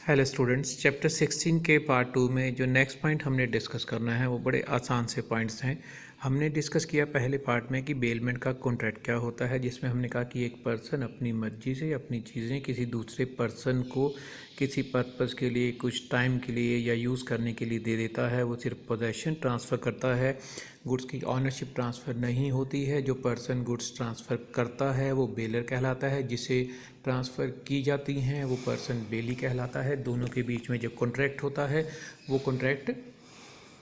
Hello students, chapter 16 के part 2 में जो नेक्स्ट पॉइंट हमने डिस्कस करना है वो बड़े आसान से पॉइंट्स हैं। हमने डिस्कस किया पहले पार्ट में कि बेलमेंट का कॉन्ट्रैक्ट क्या होता है, जिसमें हमने कहा कि एक पर्सन अपनी मर्जी से अपनी चीज़ें किसी दूसरे पर्सन को किसी पर्पस के लिए, कुछ टाइम के लिए या यूज़ करने के लिए दे देता है। वो सिर्फ पोजेशन ट्रांसफ़र करता है, गुड्स की ऑनरशिप ट्रांसफ़र नहीं होती है। जो पर्सन गुड्स ट्रांसफ़र करता है वो बेलर कहलाता है, जिसे ट्रांसफ़र की जाती हैं वो पर्सन बेली कहलाता है। दोनों के बीच में जो कॉन्ट्रैक्ट होता है वो कॉन्ट्रैक्ट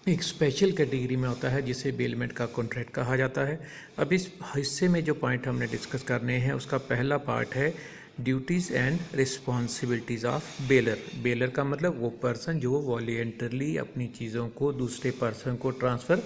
एक स्पेशल कैटेगरी में होता है, जिसे बेलमेंट का कॉन्ट्रैक्ट कहा जाता है। अब इस हिस्से में जो पॉइंट हमने डिस्कस करने हैं उसका पहला पार्ट है duties and responsibilities of baler. Baler का मतलब वो पर्सन जो वॉलेंटरली अपनी चीज़ों को दूसरे पर्सन को ट्रांसफ़र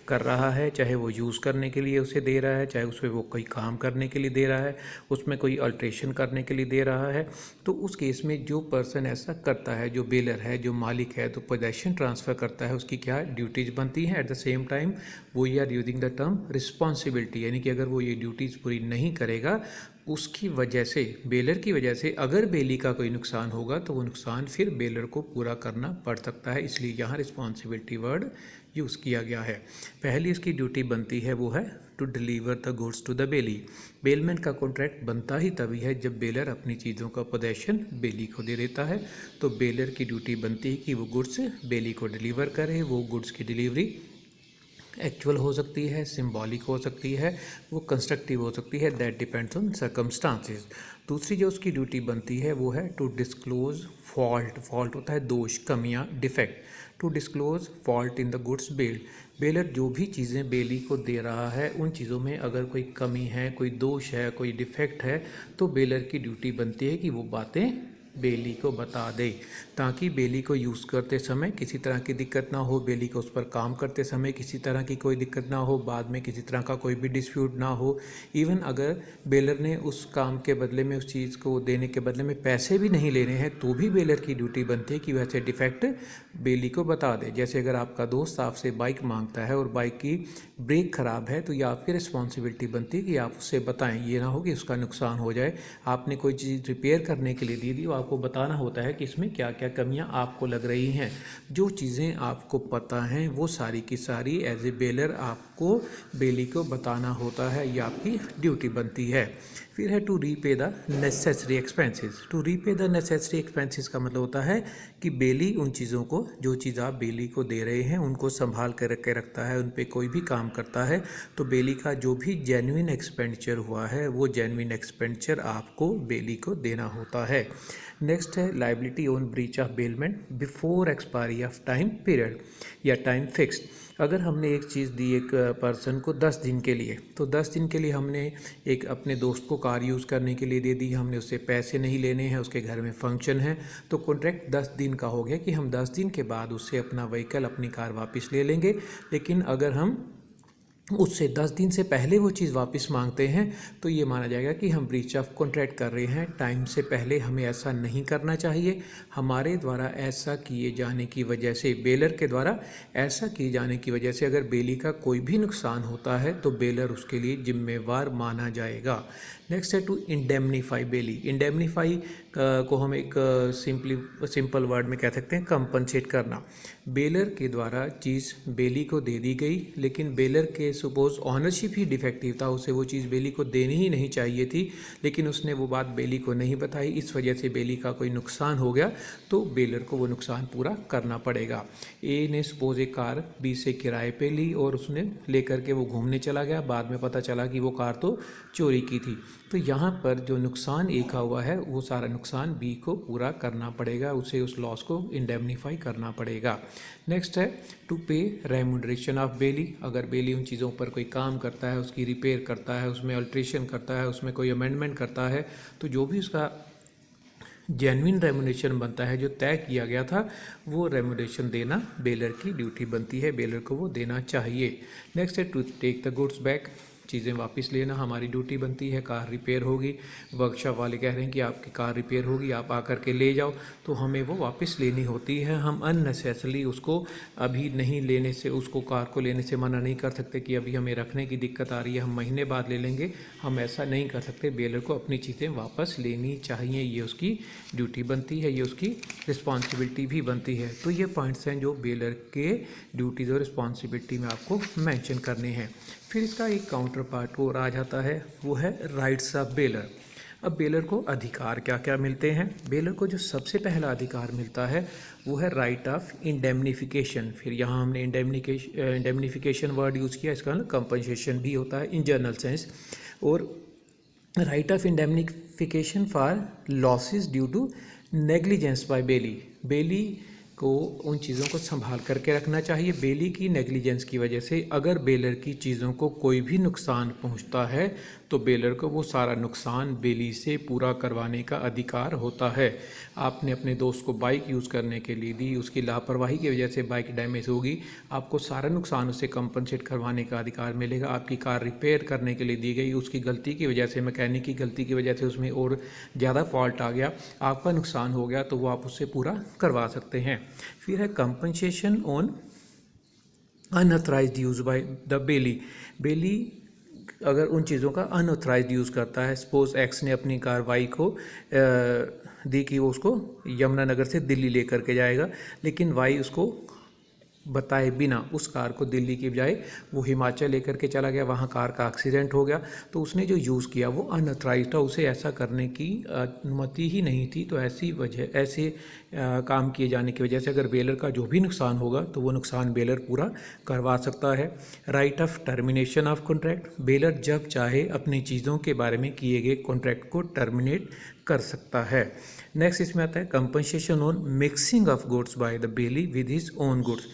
कर रहा है, चाहे वो यूज़ करने के लिए उसे दे रहा है, चाहे उसमें वो कोई काम करने के लिए दे रहा है, उसमें कोई अल्ट्रेशन करने के लिए दे रहा है। तो उस केस में जो पर्सन ऐसा करता है, जो बेलर है, जो मालिक है, तो पोजेशन ट्रांसफ़र करता है, उसकी क्या ड्यूटीज़ बनती हैं। एट द सेम टाइम वो are using the term responsibility, यानी कि अगर वो ये ड्यूटीज़ पूरी नहीं करेगा उसकी वजह से, बेलर की वजह से अगर बेली का कोई नुकसान होगा तो वो नुकसान फिर बेलर को पूरा करना पड़ सकता है। इसलिए यहाँ रिस्पॉन्सिबिलिटी वर्ड यूज़ किया गया है। पहली इसकी ड्यूटी बनती है वो है to deliver the goods to the bailee. Bailment का कॉन्ट्रैक्ट बनता ही तभी है जब बेलर अपनी चीज़ों का पोजेशन बेली को दे देता है। तो बेलर की ड्यूटी बनती है कि वो गुड्स बेली को डिलीवर करे। वो गुड्स की डिलीवरी एक्चुअल हो सकती है, सिंबॉलिक हो सकती है, वो कंस्ट्रक्टिव हो सकती है, दैट डिपेंड्स ऑन सर्कमस्टांसेस। दूसरी जो उसकी ड्यूटी बनती है वो है टू डिस्क्लोज फॉल्ट। फॉल्ट होता है दोष, कमियां, defect. To disclose fault in the goods bailed. Bailor जो भी चीज़ें बेली को दे रहा है उन चीज़ों में अगर कोई कमी है, कोई दोष है, कोई डिफेक्ट है, तो बेलर की ड्यूटी बनती है कि वो बातें बेली को बता दे, ताकि बेली को यूज़ करते समय किसी तरह की दिक्कत ना हो, बेली को उस पर काम करते समय किसी तरह की कोई दिक्कत ना हो, बाद में किसी तरह का कोई भी डिस्प्यूट ना हो। इवन अगर बेलर ने उस काम के बदले में, उस चीज़ को देने के बदले में पैसे भी नहीं लेने हैं, तो भी बेलर की ड्यूटी बनती है कि वैसे डिफेक्ट बेली को बता दे। जैसे अगर आपका दोस्त आपसे बाइक मांगता है और बाइक की ब्रेक ख़राब है, तो ये आपकी रिस्पॉन्सिबिलिटी बनती है कि आप उससे बताएं, ये ना हो कि उसका नुकसान हो जाए। आपने कोई चीज़ रिपेयर करने के लिए दी थी, आपको बताना होता है कि इसमें क्या क्या कमियां आपको लग रही हैं। जो चीज़ें आपको पता हैं वो सारी की सारी एज ए बेलर आपको बेली को बताना होता है, ये आपकी ड्यूटी बनती है। फिर है to repay the necessary expenses. To repay the necessary expenses का मतलब होता है कि बेली उन चीज़ों को, जो चीज़ आप बेली को दे रहे हैं, उनको संभाल कर रख के रखता है, उन पर कोई भी काम करता है, तो बेली का जो भी जेन्युइन एक्सपेंडिचर हुआ है वो जेन्युइन एक्सपेंडिचर आपको बेली को देना होता है। नेक्स्ट है liability on breach of bailment before expiry of time period या टाइम फिक्स्ड। अगर हमने एक चीज़ दी एक पर्सन को 10 दिन के लिए, तो 10 दिन के लिए हमने एक अपने दोस्त को कार यूज़ करने के लिए दे दी, हमने उससे पैसे नहीं लेने हैं, उसके घर में फंक्शन है, तो कॉन्ट्रैक्ट 10 दिन का हो गया कि हम 10 दिन के बाद उससे अपना व्हीकल, अपनी कार वापस ले लेंगे। लेकिन अगर हम उससे 10 दिन से पहले वो चीज़ वापस मांगते हैं तो ये माना जाएगा कि हम ब्रीच ऑफ कॉन्ट्रैक्ट कर रहे हैं। टाइम से पहले हमें ऐसा नहीं करना चाहिए। हमारे द्वारा ऐसा किए जाने की वजह से, बेलर के द्वारा ऐसा किए जाने की वजह से अगर बेली का कोई भी नुकसान होता है तो बेलर उसके लिए जिम्मेवार माना जाएगा। नेक्स्ट है टू इंडेमनीफाई बेली। इंडेमनीफाई को हम एक सिंपल वर्ड में कह सकते हैं कंपनसेट करना। बेलर के द्वारा चीज़ बेली को दे दी गई, लेकिन बेलर के सपोज ऑनरशिप ही डिफेक्टिव था, उसे वो चीज़ बेली को देनी ही नहीं चाहिए थी, लेकिन उसने वो बात बेली को नहीं बताई, इस वजह से बेली का कोई नुकसान हो गया, तो बेलर को वो नुकसान पूरा करना पड़ेगा। ए ने सपोज एक कार बी से किराए पे ली और उसने लेकर के वो घूमने चला गया, बाद में पता चला कि वो कार तो चोरी की थी, तो यहाँ पर जो नुकसान ए का हुआ है वो सारा नुकसान बी को पूरा करना पड़ेगा, उसे उस लॉस को इंडेमनीफाई करना पड़ेगा। नेक्स्ट है टू पे रेम्यूनरेशन ऑफ बेली। अगर बेली उन चीज़ों पर कोई काम करता है, उसकी रिपेयर करता है, उसमें अल्ट्रेशन करता है, उसमें कोई अमेंडमेंट करता है, तो जो भी उसका जेन्युइन रेम्यूनरेशन बनता है, जो तय किया गया था, वो रेम्यूनरेशन देना बेलर की ड्यूटी बनती है, बेलर को वो देना चाहिए। नेक्स्ट है to take the goods back. चीज़ें वापस लेना हमारी ड्यूटी बनती है। कार रिपेयर होगी, वर्कशॉप वाले कह रहे हैं कि आपकी कार रिपेयर होगी, आप आकर के ले जाओ, तो हमें वो वापस लेनी होती है। हम अननेसेसरली उसको अभी नहीं लेने से, उसको कार को लेने से मना नहीं कर सकते कि अभी हमें रखने की दिक्कत आ रही है, हम महीने बाद ले लेंगे, हम ऐसा नहीं कर सकते। बेलर को अपनी चीज़ें वापस लेनी चाहिए, ये उसकी ड्यूटी बनती है, ये उसकी रिस्पॉन्सिबिलिटी भी बनती है। तो ये पॉइंट्स हैं जो बेलर के ड्यूटीज़ और रिस्पॉन्सिबिलिटी में आपको मेंशन करने हैं। फिर इसका एक काउंटर पार्ट और आ जाता है, वो है राइट्स ऑफ बेलर। अब बेलर को अधिकार क्या क्या मिलते हैं? बेलर को जो सबसे पहला अधिकार मिलता है वो है राइट ऑफ इंडेमनिफिकेशन। फिर यहाँ हमने इंडेमनिफिकेशन वर्ड यूज़ किया, इसका मतलब कंपनसेशन भी होता है इन जनरल सेंस। और right of indemnification for losses due to negligence by bailee. Bailee को उन चीज़ों को संभाल करके रखना चाहिए। बेली की नेग्लिजेंस की वजह से अगर बेलर की चीज़ों को कोई भी नुकसान पहुंचता है तो बेलर को वो सारा नुकसान बेली से पूरा करवाने का अधिकार होता है। आपने अपने दोस्त को बाइक यूज़ करने के लिए दी, उसकी लापरवाही की वजह से बाइक डैमेज होगी, आपको सारा नुकसान उससे कंपनसेट करवाने का अधिकार मिलेगा। आपकी कार रिपेयर करने के लिए दी गई, उसकी गलती की वजह से, मैकेनिक की गलती की वजह से उसमें और ज़्यादा फॉल्ट आ गया, आपका नुकसान हो गया, तो वो आप उससे पूरा करवा सकते हैं। फिर है compensation on unauthorised use by the bailee. Bailee अगर उन चीज़ों का अनऑथराइज्ड यूज़ करता है, सपोज एक्स ने अपनी कार वाई को दी कि वो उसको यमुनानगर से दिल्ली लेकर के जाएगा, लेकिन वाई उसको बताए बिना उस कार को दिल्ली की बजाय वो हिमाचल लेकर के चला गया, वहाँ कार का एक्सीडेंट हो गया, तो उसने जो यूज़ किया वो अनऑथराइज्ड था, उसे ऐसा करने की अनुमति ही नहीं थी। तो ऐसे काम किए जाने की वजह से अगर बेलर का जो भी नुकसान होगा तो वो नुकसान बेलर पूरा करवा सकता है। Right of termination of contract. Baler जब चाहे अपनी चीज़ों के बारे में किए गए कॉन्ट्रैक्ट को टर्मिनेट कर सकता है। नेक्स्ट इसमें आता है compensation on mixing of goods by the Bailey with his own goods.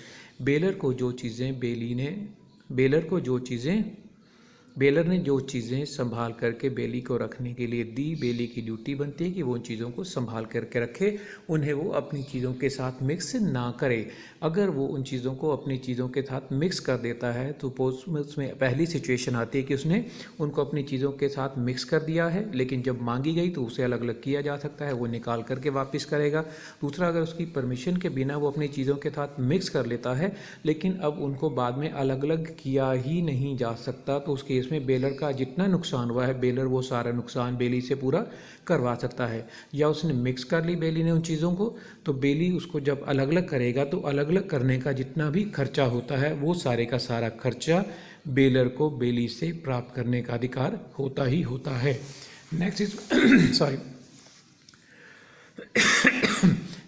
Baler ने जो चीज़ें संभाल करके बेली को रखने के लिए दी, बेली की ड्यूटी बनती है कि वो उन चीज़ों को संभाल करके रखे, उन्हें वो अपनी चीज़ों के साथ मिक्स ना करे। अगर वो उन चीज़ों को अपनी चीज़ों के साथ मिक्स कर देता है तो उसमें पहली सिचुएशन आती है कि उसने उनको अपनी चीज़ों के साथ मिक्स कर दिया है, लेकिन जब मांगी गई तो उसे अलग अलग किया जा सकता है, वो निकाल करके वापस करेगा। दूसरा, अगर उसकी परमिशन के बिना वो अपनी चीज़ों के साथ मिक्स कर लेता है, लेकिन अब उनको बाद में अलग अलग किया ही नहीं जा सकता, तो उस केस में बेलर का जितना नुकसान हुआ है, बेलर वो सारा नुकसान बेली से पूरा करवा सकता है। या उसने मिक्स कर ली बेली ने उन चीज़ों को, तो बेली उसको जब अलग अलग करेगा तो अलग अलग करने का जितना भी खर्चा होता है वो सारे का सारा खर्चा बेलर को बेली से प्राप्त करने का अधिकार होता ही होता है।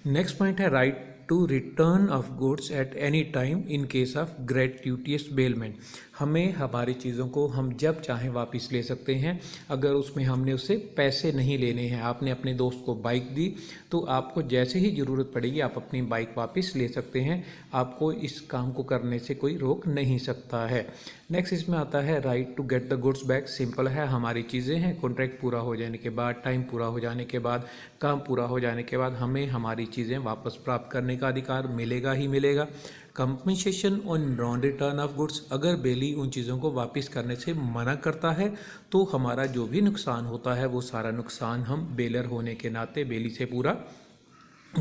नेक्स्ट पॉइंट है right to return of goods at any time in case of gratuitous bailment. हमें हमारी चीज़ों को हम जब चाहें वापस ले सकते हैं, अगर उसमें हमने उससे पैसे नहीं लेने हैं। आपने अपने दोस्त को बाइक दी तो आपको जैसे ही ज़रूरत पड़ेगी आप अपनी बाइक वापस ले सकते हैं, आपको इस काम को करने से कोई रोक नहीं सकता है। नेक्स्ट इसमें आता है right to get the goods back. Simple है, हमारी चीज़ें हैं, कॉन्ट्रैक्ट पूरा हो जाने के बाद, टाइम पूरा हो जाने के बाद, काम पूरा हो जाने के बाद हमें हमारी चीज़ें वापस प्राप्त करने का अधिकार मिलेगा ही मिलेगा। Compensation on non return of goods. अगर बेली उन चीज़ों को वापस करने से मना करता है तो हमारा जो भी नुकसान होता है वो सारा नुकसान हम बेलर होने के नाते बेली से पूरा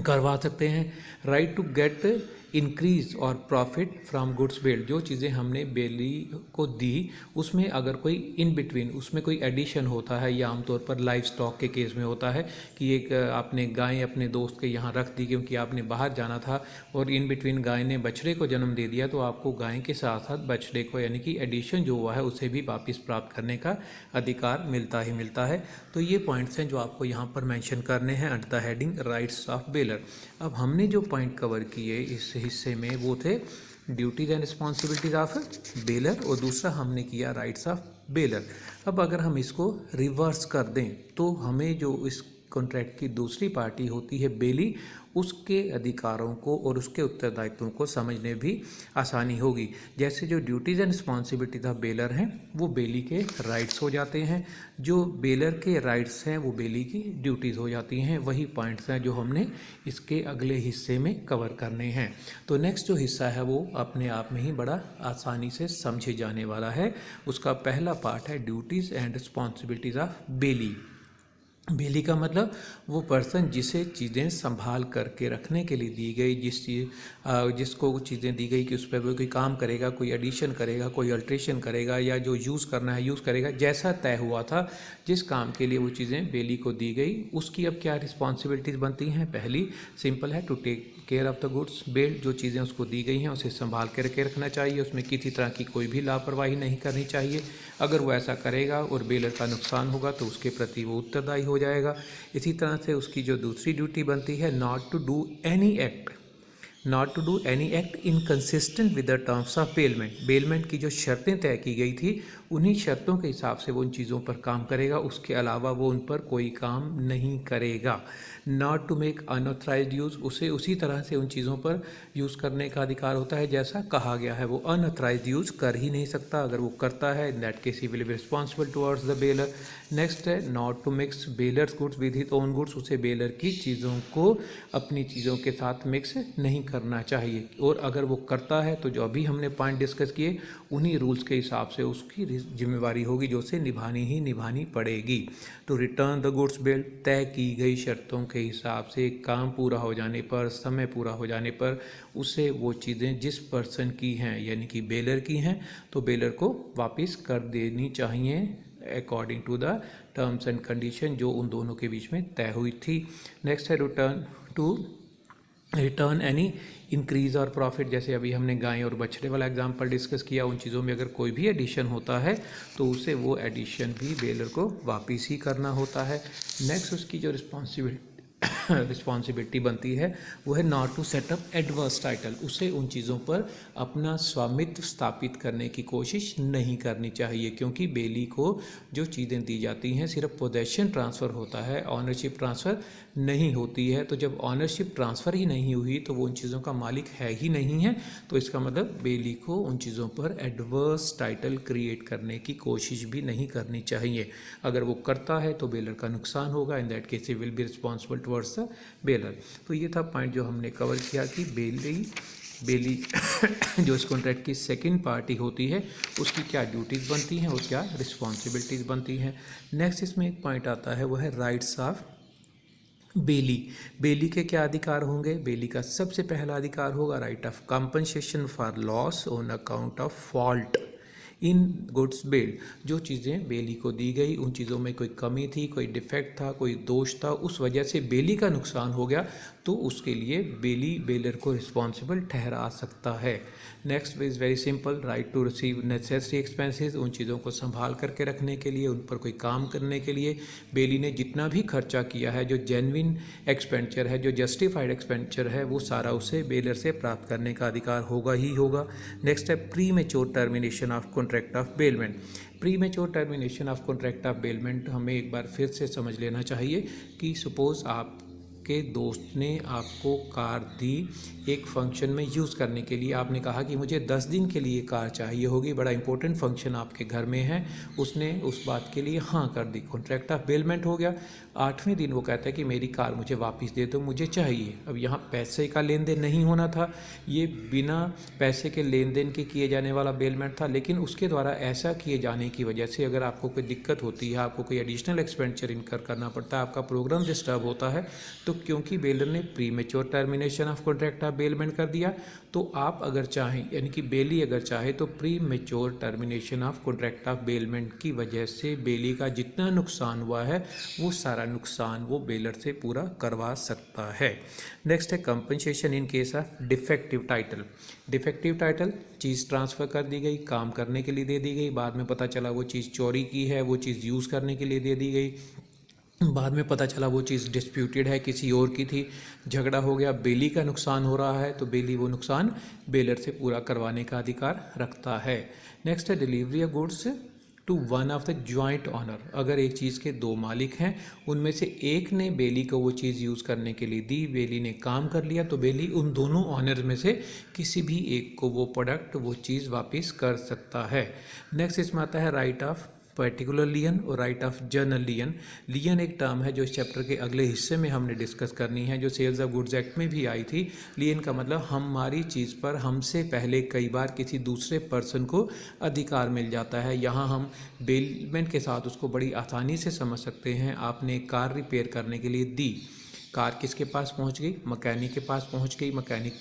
करवा सकते हैं। राइट टू गेट इंक्रीज और प्रॉफिट फ्रॉम गुड्स बेल्ड। जो चीज़ें हमने बेली को दी उसमें अगर कोई इन बिटवीन उसमें कोई एडिशन होता है, या आमतौर पर लाइव स्टॉक के केस में होता है कि एक आपने गाय अपने दोस्त के यहाँ रख दी क्योंकि आपने बाहर जाना था और इन बिटवीन गाय ने बछड़े को जन्म दे दिया, तो आपको गाय के साथ साथ बछड़े को यानी कि एडिशन जो हुआ है उसे भी वापस प्राप्त करने का अधिकार मिलता ही मिलता है। तो ये पॉइंट्स हैं जो आपको यहाँ पर मेंशन करने हैं under the heading rights of baler. अब हमने जो पॉइंट कवर किए इस हिस्से में वो थे duties and responsibilities of baler और दूसरा हमने किया राइट्स ऑफ बेलर। अब अगर हम इसको रिवर्स कर दें तो हमें जो इस कॉन्ट्रैक्ट की दूसरी पार्टी होती है बेली, उसके अधिकारों को और उसके उत्तरदायित्वों को समझने भी आसानी होगी। जैसे जो duties and responsibilities of baler हैं वो बेली के राइट्स हो जाते हैं, जो बेलर के राइट्स हैं वो बेली की ड्यूटीज़ हो जाती हैं। वही पॉइंट्स हैं जो हमने इसके अगले हिस्से में कवर करने हैं। तो नेक्स्ट जो हिस्सा है वो अपने आप में ही बड़ा आसानी से समझे जाने वाला है। उसका पहला पार्ट है duties and responsibilities of bailee. Bailee का मतलब वो पर्सन जिसे चीज़ें संभाल करके रखने के लिए दी गई, जिसको वो चीज़ें दी गई कि उस पर वो कोई काम करेगा, कोई एडिशन करेगा, कोई अल्ट्रेशन करेगा, या जो यूज़ करना है यूज़ करेगा, जैसा तय हुआ था जिस काम के लिए वो चीज़ें बेली को दी गई, उसकी अब क्या रिस्पॉन्सिबिलिटीज़ बनती हैं। पहली सिंपल है, to take care of the goods bailed. जो चीज़ें उसको दी गई हैं उसे संभाल के रखना चाहिए, उसमें किसी तरह की कोई भी लापरवाही नहीं करनी चाहिए। अगर वो ऐसा करेगा और बेलर का नुकसान होगा तो उसके प्रति वो उत्तरदायी हो जाएगा। इसी तरह से उसकी जो दूसरी ड्यूटी बनती है, not to do any act inconsistent with the terms of bailment. Bailment की जो शर्तें तय की गई थी उन्हीं शर्तों के हिसाब से वो उन चीज़ों पर काम करेगा, उसके अलावा वो उन पर कोई काम नहीं करेगा। Not to make unauthorised use, उसे उसी तरह से उन चीज़ों पर यूज़ करने का अधिकार होता है जैसा कहा गया है। वो अनऑथराइज्ड यूज़ कर ही नहीं सकता, अगर वो करता है in that case he will be responsible towards the bailor. Next है not to mix bailor's goods with his own goods, उसे बेलर की चीज़ों को अपनी चीज़ों के साथ मिक्स नहीं करना चाहिए, और अगर वो करता है तो जो अभी हमने पॉइंट डिस्कस किए उन्हीं रूल्स के हिसाब से उसकी जिम्मेवारी होगी जो उसे निभानी पड़ेगी। टू रिटर्न द गुड्स बेल्ड, तय की गई शर्तों के हिसाब से काम पूरा हो जाने पर, समय पूरा हो जाने पर उसे वो चीज़ें जिस पर्सन की हैं यानी कि बेलर की हैं तो बेलर को वापस कर देनी चाहिए according to the terms and condition जो उन दोनों के बीच में तय हुई थी। नेक्स्ट है रिटर्न एनी इंक्रीज़ और प्रॉफिट। जैसे अभी हमने गाय और बछड़े वाला एग्जांपल डिस्कस किया, उन चीज़ों में अगर कोई भी एडिशन होता है तो उसे वो एडिशन भी बेलर को वापस ही करना होता है। नेक्स्ट उसकी जो रिस्पॉन्सिबिलिटी बनती है वो है not to set up adverse title, उसे उन चीज़ों पर अपना स्वामित्व स्थापित करने की कोशिश नहीं करनी चाहिए, क्योंकि बेली को जो चीज़ें दी जाती हैं सिर्फ पोजेशन ट्रांसफ़र होता है, ऑनरशिप ट्रांसफ़र नहीं होती है। तो जब ऑनरशिप ट्रांसफ़र ही नहीं हुई तो वो उन चीज़ों का मालिक है ही नहीं है, तो इसका मतलब बेली को उन चीज़ों पर एडवर्स टाइटल क्रिएट करने की कोशिश भी नहीं करनी चाहिए। अगर वो करता है तो बेलर का नुकसान होगा, इन that case he will be responsible towards the baler. तो ये था पॉइंट जो हमने कवर किया कि बेली जो इस कॉन्ट्रैक्ट की सेकंड पार्टी होती है उसकी क्या ड्यूटीज़ बनती हैं और क्या रिस्पॉन्सिबिलिटीज़ बनती हैं। नेक्स्ट इसमें एक पॉइंट आता है वो है राइट्स ऑफ बेली के क्या अधिकार होंगे। बेली का सबसे पहला अधिकार होगा right of compensation for loss on account of fault in goods bailed. जो चीज़ें बेली को दी गई उन चीज़ों में कोई कमी थी, कोई डिफेक्ट था, कोई दोष था, उस वजह से बेली का नुकसान हो गया तो उसके लिए बेली बेलर को रिस्पॉन्सिबल ठहरा सकता है। Next is very simple, right to receive necessary expenses, उन चीज़ों को संभाल करके रखने के लिए, उन पर कोई काम करने के लिए बेली ने जितना भी खर्चा किया है, जो जेन्युइन एक्सपेंडिचर है, जो जस्टिफाइड एक्सपेंडिचर है, वो सारा उसे बेलर से प्राप्त करने का अधिकार होगा ही होगा। नेक्स्ट है pre mature termination of contract of bailment. Pre mature termination of contract of bailment हमें एक बार फिर से समझ लेना चाहिए कि सपोज़ आपके दोस्त ने आपको कार दी एक फंक्शन में यूज़ करने के लिए, आपने कहा कि मुझे 10 दिन के लिए कार चाहिए होगी, बड़ा इंपॉर्टेंट फंक्शन आपके घर में है, उसने उस बात के लिए हाँ कर दी, कॉन्ट्रैक्ट ऑफ बेलमेंट हो गया। 8वें दिन वो कहता है कि मेरी कार मुझे वापस दे दो, मुझे चाहिए। अब यहाँ पैसे का लेन देन नहीं होना था, ये बिना पैसे के लेन देन के किए जाने वाला बेलमेंट था, लेकिन उसके द्वारा ऐसा किए जाने की वजह से अगर आपको कोई दिक्कत होती है, आपको कोई एडिशनल एक्सपेंडिचर इनकर करना पड़ता है, आपका प्रोग्राम डिस्टर्ब होता है, तो क्योंकि बेलर ने pre mature termination of contract of bailment कर दिया, तो आप अगर चाहें यानी कि बेली अगर चाहे तो pre mature termination of contract of bailment की वजह से बेली का जितना नुकसान हुआ है वो सारा नुकसान वो बेलर से पूरा करवा सकता है। नेक्स्ट है compensation in case of defective title. Defective title, cheese transfer कर दी गई, काम करने के लिए दे दी गई, बाद में पता चला वो चीज़ चोरी की है, वो चीज़ यूज़ करने के लिए दे दी गई, बाद में पता चला वो चीज़ डिस्प्यूटेड है, किसी और की थी, झगड़ा हो गया, बेली का नुकसान हो रहा है, तो बेली वो नुकसान बेलर से पूरा करवाने का अधिकार रखता है। नेक्स्ट है delivery of goods to one of the joint owner. अगर एक चीज़ के दो मालिक हैं, उनमें से एक ने बेली को वो चीज़ यूज़ करने के लिए दी, बेली ने काम कर लिया, तो बेली उन दोनों ऑनर में से किसी भी एक को वो प्रोडक्ट वो चीज़ वापस कर सकता है। नेक्स्ट इसमें आता है राइट ऑफ पर्टिकुलर लियन और राइट ऑफ जनरल लियन। लियन एक टर्म है जो इस चैप्टर के अगले हिस्से में हमने डिस्कस करनी है, जो सेल्स ऑफ गुड्स एक्ट में भी आई थी। लियन का मतलब हमारी चीज़ पर हमसे पहले कई बार किसी दूसरे पर्सन को अधिकार मिल जाता है। यहाँ हम बेलमेंट के साथ उसको बड़ी आसानी से समझ सकते हैं। आपने कार रिपेयर करने के लिए दी, कार किसके पास पहुँच गई? मैकेनिक के पास पहुँच गई। मैकेनिक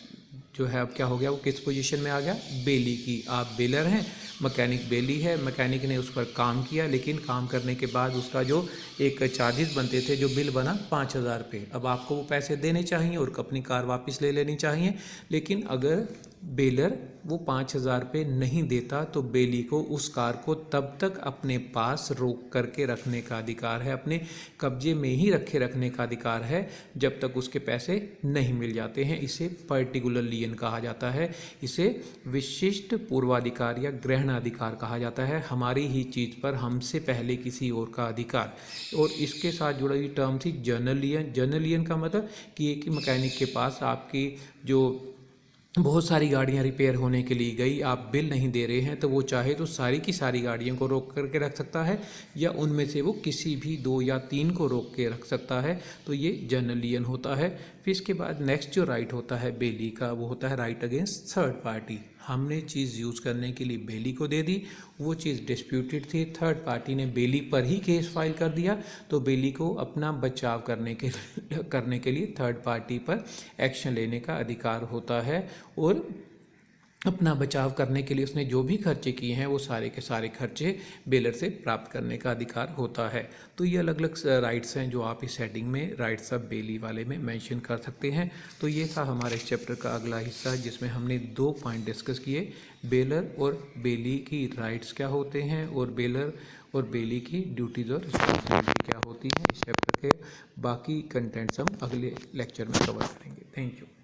जो है अब क्या हो गया, वो किस पोजीशन में आ गया? बेली की। आप बेलर हैं, मैकेनिक बेली है। मैकेनिक ने उस पर काम किया, लेकिन काम करने के बाद उसका जो एक चार्जेस बनते थे, जो बिल बना 5,000 रुपये, अब आपको वो पैसे देने चाहिए और अपनी कार वापस ले लेनी चाहिए। लेकिन अगर बेलर वो 5,000 रुपये नहीं देता तो बेली को उस कार को तब तक अपने पास रोक करके रखने का अधिकार है, अपने कब्जे में ही रखने का अधिकार है, जब तक उसके पैसे नहीं मिल जाते हैं। इसे पर्टिकुलर लियन कहा जाता है। इसे विशिष्ट पूर्वाधिकार या ग्रहणाधिकार कहा जाता है। हमारी ही चीज़ पर हमसे पहले किसी और का अधिकार। और इसके साथ जुड़ी हुई टर्म थी जनरल लियन। जनरल लियन का मतलब कि एक ही मैकेनिक के पास आपकी जो बहुत सारी गाड़ियां रिपेयर होने के लिए गई, आप बिल नहीं दे रहे हैं, तो वो चाहे तो सारी की सारी गाड़ियों को रोक करके रख सकता है, या उनमें से वो किसी भी 2 या 3 को रोक के रख सकता है। तो ये जनरल लियन होता है। फिर इसके बाद नेक्स्ट जो राइट होता है बेली का, वो होता है राइट अगेंस्ट थर्ड पार्टी। हमने चीज़ यूज़ करने के लिए बेली को दे दी, वो चीज़ डिस्प्यूटेड थी, थर्ड पार्टी ने बेली पर ही केस फाइल कर दिया, तो बेली को अपना बचाव करने के लिए थर्ड पार्टी पर एक्शन लेने का अधिकार होता है। और अपना बचाव करने के लिए उसने जो भी खर्चे किए हैं वो सारे के सारे खर्चे बेलर से प्राप्त करने का अधिकार होता है। तो ये अलग अलग राइट्स हैं जो आप इस हेडिंग में राइट्स ऑफ बेली वाले में मेंशन कर सकते हैं। तो ये था हमारे इस चैप्टर का अगला हिस्सा, जिसमें हमने 2 पॉइंट डिस्कस किए, बेलर और बेली की राइट्स क्या होते हैं और बेलर और बेली की ड्यूटीज़ और रिस्पॉन्सिबिलिटी क्या होती है। इस चैप्टर के बाकी कंटेंट्स हम अगले लेक्चर में कवर करेंगे। Thank you.